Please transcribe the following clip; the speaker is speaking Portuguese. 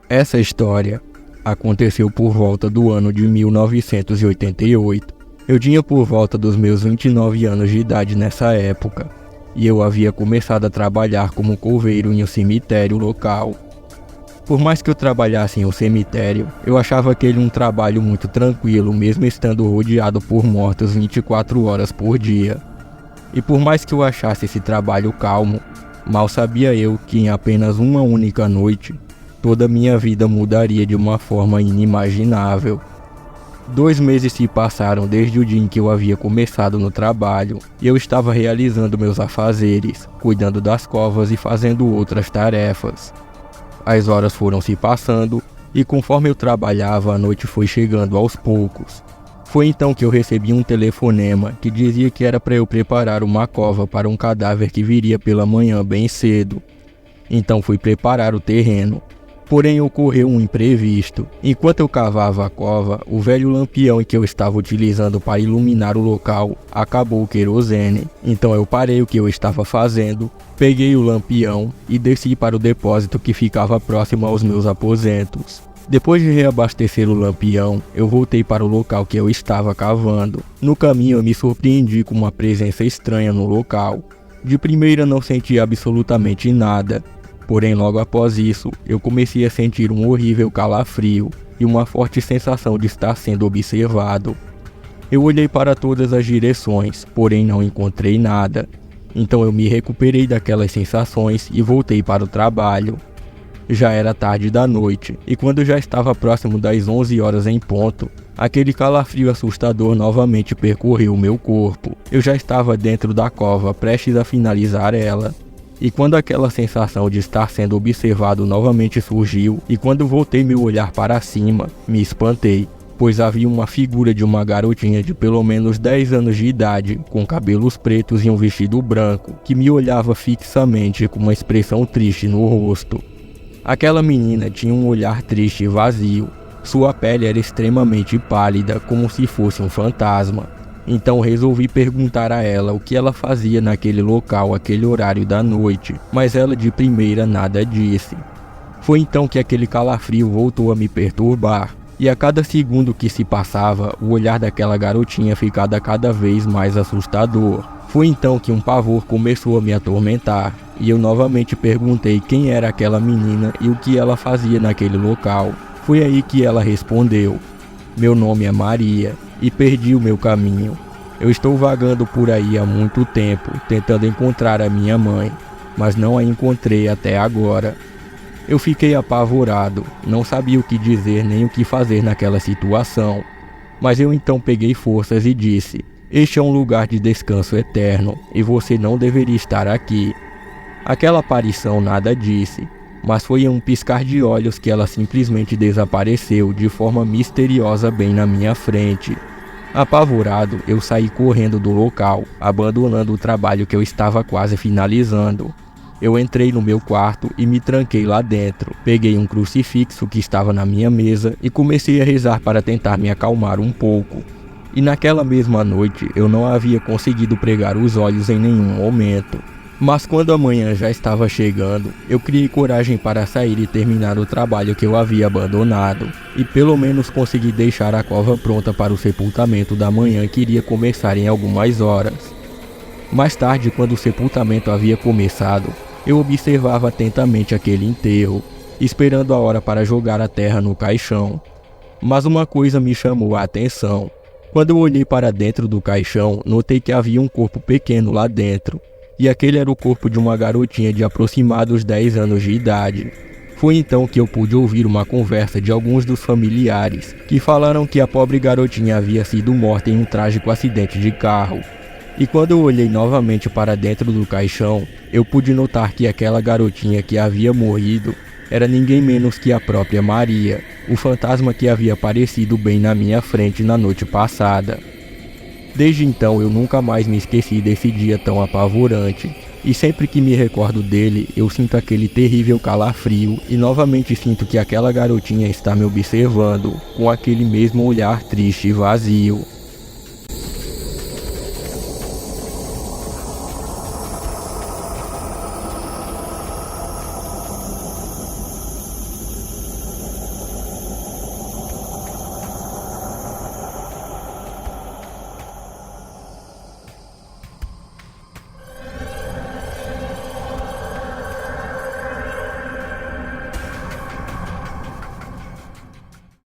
Essa história aconteceu por volta do ano de 1988. Eu tinha por volta dos meus 29 anos de idade nessa época, e eu havia começado a trabalhar como coveiro em um cemitério local. Por mais que eu trabalhasse em um cemitério, eu achava aquele um trabalho muito tranquilo, mesmo estando rodeado por mortos 24 horas por dia. E por mais que eu achasse esse trabalho calmo, mal sabia eu que em apenas uma única noite, toda a minha vida mudaria de uma forma inimaginável. 2 meses se passaram desde o dia em que eu havia começado no trabalho, e eu estava realizando meus afazeres, cuidando das covas e fazendo outras tarefas. As horas foram se passando, e conforme eu trabalhava, a noite foi chegando aos poucos. Foi então que eu recebi um telefonema que dizia que era para eu preparar uma cova para um cadáver que viria pela manhã bem cedo. Então fui preparar o terreno. Porém ocorreu um imprevisto. Enquanto eu cavava a cova, o velho lampião que eu estava utilizando para iluminar o local acabou o querosene. Então eu parei o que eu estava fazendo, peguei o lampião e desci para o depósito que ficava próximo aos meus aposentos. Depois de reabastecer o lampião, eu voltei para o local que eu estava cavando. No caminho eu me surpreendi com uma presença estranha no local. De primeira não senti absolutamente nada. Porém, logo após isso, eu comecei a sentir um horrível calafrio e uma forte sensação de estar sendo observado. Eu olhei para todas as direções, porém não encontrei nada. Então eu me recuperei daquelas sensações e voltei para o trabalho. Já era tarde da noite, e quando já estava próximo das 11 horas em ponto, aquele calafrio assustador novamente percorreu o meu corpo. Eu já estava dentro da cova, prestes a finalizar ela. E quando aquela sensação de estar sendo observado novamente surgiu, e quando voltei meu olhar para cima, me espantei, pois havia uma figura de uma garotinha de pelo menos 10 anos de idade, com cabelos pretos e um vestido branco, que me olhava fixamente com uma expressão triste no rosto. Aquela menina tinha um olhar triste e vazio, sua pele era extremamente pálida, como se fosse um fantasma. Então resolvi perguntar a ela o que ela fazia naquele local, aquele horário da noite, mas ela de primeira nada disse. Foi então que aquele calafrio voltou a me perturbar, e a cada segundo que se passava, o olhar daquela garotinha ficava cada vez mais assustador. Foi então que um pavor começou a me atormentar, e eu novamente perguntei quem era aquela menina e o que ela fazia naquele local. Foi aí que ela respondeu: "Meu nome é Maria, e perdi o meu caminho. Eu estou vagando por aí há muito tempo, tentando encontrar a minha mãe, mas não a encontrei até agora." Eu fiquei apavorado, não sabia o que dizer nem o que fazer naquela situação. Mas eu então peguei forças e disse: "Este é um lugar de descanso eterno, e você não deveria estar aqui." Aquela aparição nada disse, mas foi em um piscar de olhos que ela simplesmente desapareceu de forma misteriosa bem na minha frente. Apavorado, eu saí correndo do local, abandonando o trabalho que eu estava quase finalizando. Eu entrei no meu quarto e me tranquei lá dentro. Peguei um crucifixo que estava na minha mesa e comecei a rezar para tentar me acalmar um pouco. E naquela mesma noite eu não havia conseguido pregar os olhos em nenhum momento. Mas quando a manhã já estava chegando, eu criei coragem para sair e terminar o trabalho que eu havia abandonado, e pelo menos consegui deixar a cova pronta para o sepultamento da manhã que iria começar em algumas horas. Mais tarde, quando o sepultamento havia começado, eu observava atentamente aquele enterro, esperando a hora para jogar a terra no caixão. Mas uma coisa me chamou a atenção. Quando eu olhei para dentro do caixão, notei que havia um corpo pequeno lá dentro. E aquele era o corpo de uma garotinha de aproximados 10 anos de idade. Foi então que eu pude ouvir uma conversa de alguns dos familiares, que falaram que a pobre garotinha havia sido morta em um trágico acidente de carro. E quando eu olhei novamente para dentro do caixão, eu pude notar que aquela garotinha que havia morrido era ninguém menos que a própria Maria, o fantasma que havia aparecido bem na minha frente na noite passada. Desde então eu nunca mais me esqueci desse dia tão apavorante, e sempre que me recordo dele eu sinto aquele terrível calafrio e novamente sinto que aquela garotinha está me observando com aquele mesmo olhar triste e vazio.